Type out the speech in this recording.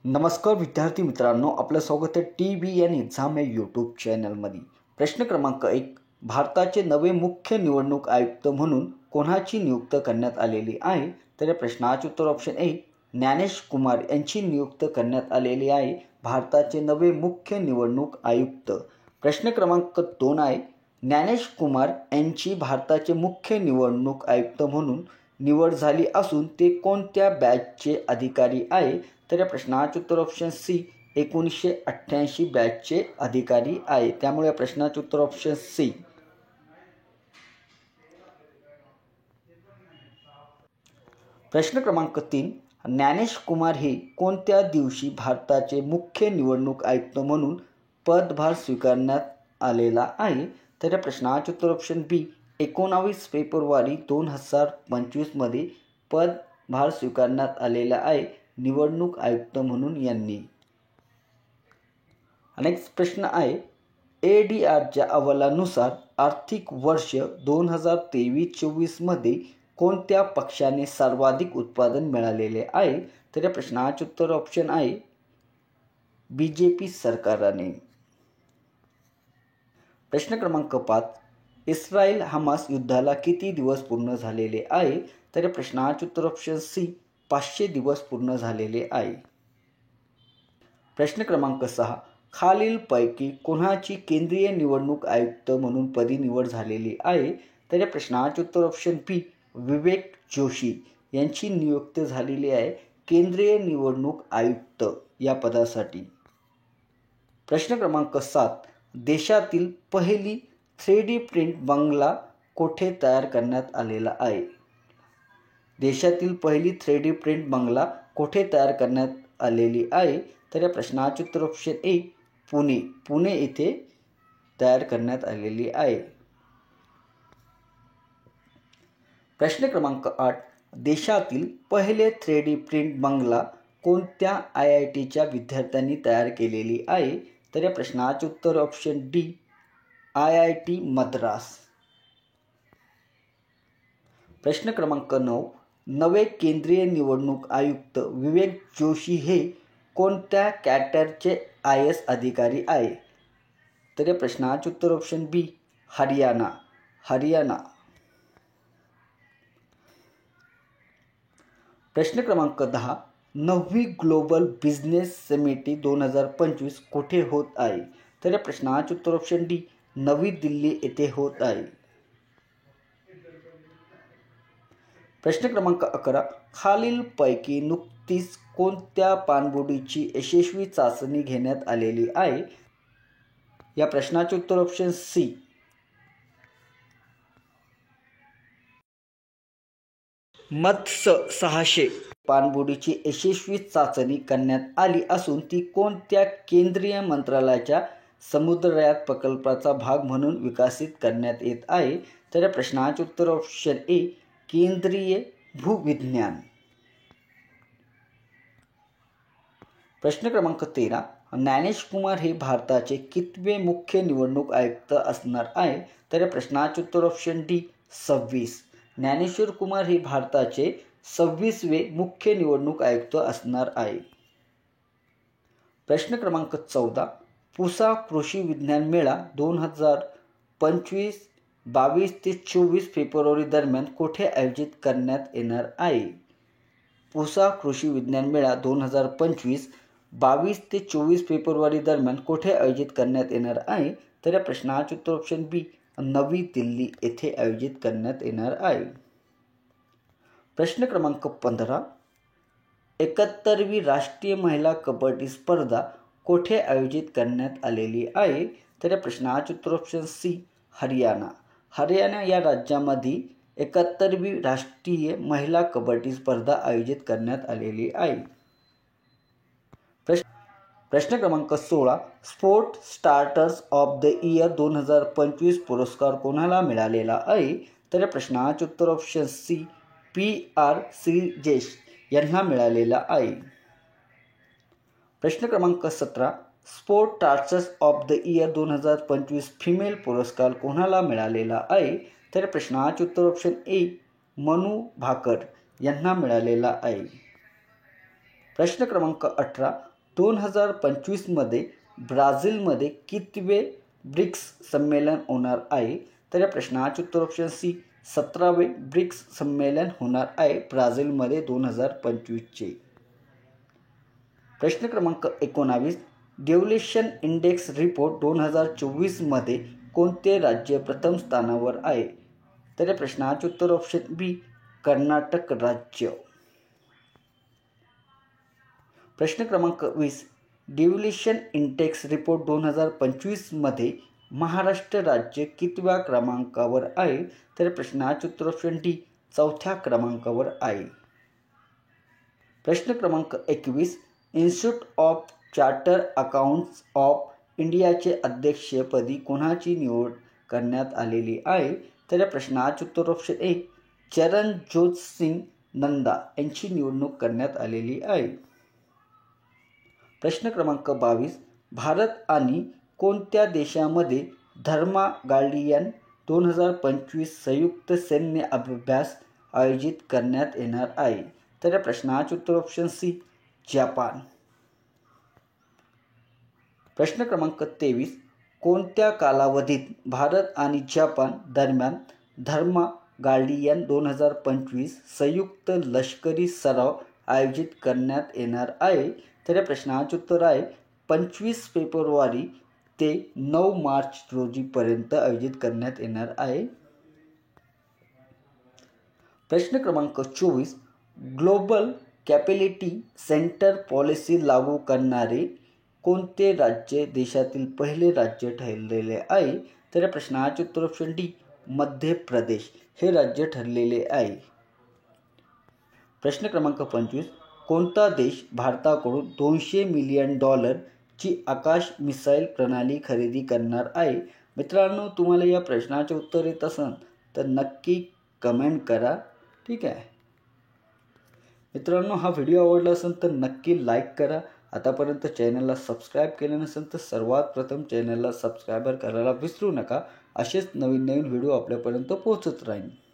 नमस्कार विद्यार्थी मित्रांनो, आपलं स्वागत आहे TBN एक्झाम या यूट्यूब चॅनलमध्ये। प्रश्न क्रमांक 1, भारताचे नवे मुख्य निवडणूक आयुक्त म्हणून कोणाची नियुक्ती करण्यात आलेली आहे? तर या प्रश्नाचे उत्तर ऑप्शन ए ज्ञानेश कुमार यांची नियुक्ती करण्यात आलेली आहे भारताचे नवे मुख्य निवडणूक आयुक्त। प्रश्न क्रमांक 2 आहे, ज्ञानेश कुमार यांची भारताचे मुख्य निवडणूक आयुक्त म्हणून निवड झाली असून ते कोणत्या बॅचचे अधिकारी आहे? तर या प्रश्नाचे उत्तर ऑप्शन सी 1988 बॅचचे अधिकारी आहे। त्यामुळे या प्रश्नाचे उत्तर ऑप्शन सी। प्रश्न क्रमांक 3, ज्ञानेश कुमार हे कोणत्या दिवशी भारताचे मुख्य निवडणूक आयुक्त म्हणून पदभार स्वीकारण्यात आलेला आहे? तर या प्रश्नाचे उत्तर ऑप्शन बी 19 फेब्रुवारी 2025 मध्ये पदभार स्वीकारण्यात आलेला आहे निवडणूक आयुक्त म्हणून यांनी। नेक्स्ट प्रश्न आहे, ADRच्या अहवालानुसार आर्थिक वर्ष 2023-24 मध्ये कोणत्या पक्षाने सर्वाधिक उत्पादन मिळालेले आहे? तर या प्रश्नाचे उत्तर ऑप्शन आहे BJP सरकारने। प्रश्न क्रमांक 5, इस्रायल हमास युद्धाला किती दिवस पूर्ण झालेले आहे? तर या प्रश्नाचे उत्तर ऑप्शन सी 500 दिवस पूर्ण झालेले आहे। प्रश्न क्रमांक 6, खालीलपैकी कोणाची केंद्रीय निवडणूक आयुक्त म्हणून पदी निवड झालेली आहे? तर या प्रश्नाचे उत्तर ऑप्शन बी विवेक जोशी यांची नियुक्ती झालेली आहे केंद्रीय निवडणूक आयुक्त या पदासाठी। प्रश्न क्रमांक 7, देशातील पहिली 3D प्रिंट बंगला कोठे तयार करण्यात आलेला आहे? देशातील पहिली 3D प्रिंट बंगला कोठे तयार करण्यात आलेली आहे? तर या प्रश्नाचे उत्तर ऑप्शन ए पुणे येथे तयार करण्यात आलेली आहे। प्रश्न क्रमांक 8, देशातील पहिले 3D प्रिंट बंगला कोणत्या IITच्या विद्यार्थ्यांनी तयार केलेली आहे? तर या प्रश्नाचे उत्तर ऑप्शन डी IIT मद्रास। प्रश्न क्रमांक 9, नवे केंद्रीय निवडणूक आयुक्त विवेक जोशी हे कोणत्या कॅडरचे IAS अधिकारी आहे? तर या प्रश्नाचे उत्तर ऑप्शन बी हरियाणा। प्रश्न क्रमांक 10, 9वी ग्लोबल बिझनेस समिट 2025 कोठे होत आहे? तर या प्रश्नाचे उत्तर ऑप्शन डी नवी दिल्ली येथे होत आहे। प्रश्न क्रमांक 11, खालीलपैकी नुकतीच कोणत्या पाणबुडीची यशस्वी चाचणी घेण्यात आलेली आहे? या प्रश्नाचे उत्तर ऑप्शन सी मत्स्य 600 पाणबुडीची यशस्वी चाचणी करण्यात आली असून ती कोणत्या केंद्रीय मंत्रालयाच्या समुद्रयान प्रकल्पाचा भाग म्हणून विकसित करण्यात येत आहे? तर या प्रश्नाचे उत्तर ऑप्शन ए केंद्रीय भूविज्ञान। प्रश्न क्रमांक 13, ज्ञानेश कुमार हे भारताचे कितवे मुख्य निवडणूक आयुक्त असणार आहे? तर या प्रश्नाचे उत्तर ऑप्शन डी 26। ज्ञानेश्वर कुमार हे भारताचे 26वे मुख्य निवडणूक आयुक्त असणार आहे। प्रश्न क्रमांक 14, पुसा कृषी विज्ञान मेळा 2025 22 ते 24 फेब्रुवारी दरम्यान कोठे आयोजित करण्यात येणार आहे? पुसा कृषी विज्ञान मेळा 2025 22 ते 24 फेब्रुवारी दरम्यान कोठे आयोजित करण्यात येणार आहे? तर या प्रश्नाचे उत्तर ऑप्शन बी नवी दिल्ली येथे आयोजित करण्यात येणार आहे। प्रश्न क्रमांक 15, 71वी राष्ट्रीय महिला कबड्डी स्पर्धा कोठे आयोजित करण्यात आलेली आहे? तर या प्रश्नाचे उत्तर ऑप्शन सी हरियाणा या राज्यामध्ये 71वी राष्ट्रीय महिला कबड्डी स्पर्धा आयोजित करण्यात आलेली आहे। प्रश्न क्रमांक 16, sport starters of the year 2025 पुरस्कार कोणाला मिळालेला आहे? तर या प्रश्नाचे उत्तर ऑप्शन सी PR श्रीजेश यांना मिळालेला आहे। प्रश्न क्रमांक 17, sport starters of the year 2025 female पुरस्कार कोणाला मिळालेला आहे? तर प्रश्नाचे उत्तर ऑप्शन ए मनू भाकर यांना मिळालेला आहे। प्रश्न क्रमांक 18, 2025मध्ये ब्राझीलमध्ये कितवे ब्रिक्स संमेलन होणार आहे? तर या प्रश्नाचे उत्तर ऑप्शन सी 17वे ब्रिक्स संमेलन होणार आहे ब्राझीलमध्ये 2025चे. प्रश्न क्रमांक 19 डेव्हल्यूशन इंडेक्स रिपोर्ट 2024मध्ये कोणते राज्य प्रथम स्थानावर आहे? तर या प्रश्नाचे उत्तर ऑप्शन बी कर्नाटक राज्य. प्रश्न क्रमांक 20 डेव्हल्यूशन इंडेक्स रिपोर्ट 2025मध्ये महाराष्ट्र राज्य कितव्या क्रमांकावर आहे? तर प्रश्नाचे उत्तर ऑप्शन डी 4थ्या क्रमांकावर आहे. प्रश्न क्रमांक 21 institute of charter accountants of इंडियाचे अध्यक्षपदी कोणाची निवड करण्यात आलेली आहे? तर या प्रश्नाचे उत्तर ऑप्शन ए चरणजोत सिंग नंदा यांची निवडणूक करण्यात आलेली आहे. प्रश्न क्रमांक 22 भारत आणि कोणत्या देशामध्ये धर्मा गार्डियन 2025 संयुक्त सैन्य अभ्यास आयोजित करण्यात येणार आहे? तर या प्रश्नाचे उत्तर ऑप्शन सी जपान. प्रश्न क्रमांक 23 कोणत्या कालावधीत भारत आणि जपान दरम्यान धर्मा गार्डियन 2025 संयुक्त लष्करी सराव आयोजित करण्यात येणार आहे? तर या प्रश्नाचे उत्तर आहे 25 फेब्रुवारी ते 9 मार्च रोजीपर्यंत आयोजित करण्यात येणार आहे. प्रश्न क्रमांक 24 ग्लोबल कॅपॅबिलिटी सेंटर पॉलिसी लागू करणारे कोणते राज्य देशातील पहिले राज्य ठरलेले आहे? तर या प्रश्नाचे उत्तर ऑप्शन डी मध्य प्रदेश हे राज्य ठरलेले आहे. प्रश्न क्रमांक 25 कोणता देश भारताकडून $200 मिलियन ची आकाश मिसाईल प्रणाली खरेदी करणार आहे? मित्रांनो, तुम्हाला या प्रश्नाचे उत्तर येत असेल तर नक्की कमेंट करा. ठीक आहे मित्रांनो, हा व्हिडिओ आवडला असेल तर नक्की लाईक करा. आतापर्यंत चॅनलला सबस्क्राईब केले नसेल तर सर्वात प्रथम चॅनलला सबस्क्राईबर करायला विसरू नका. असेच नवीन व्हिडिओ आपल्यापर्यंत पोहोचत राहील.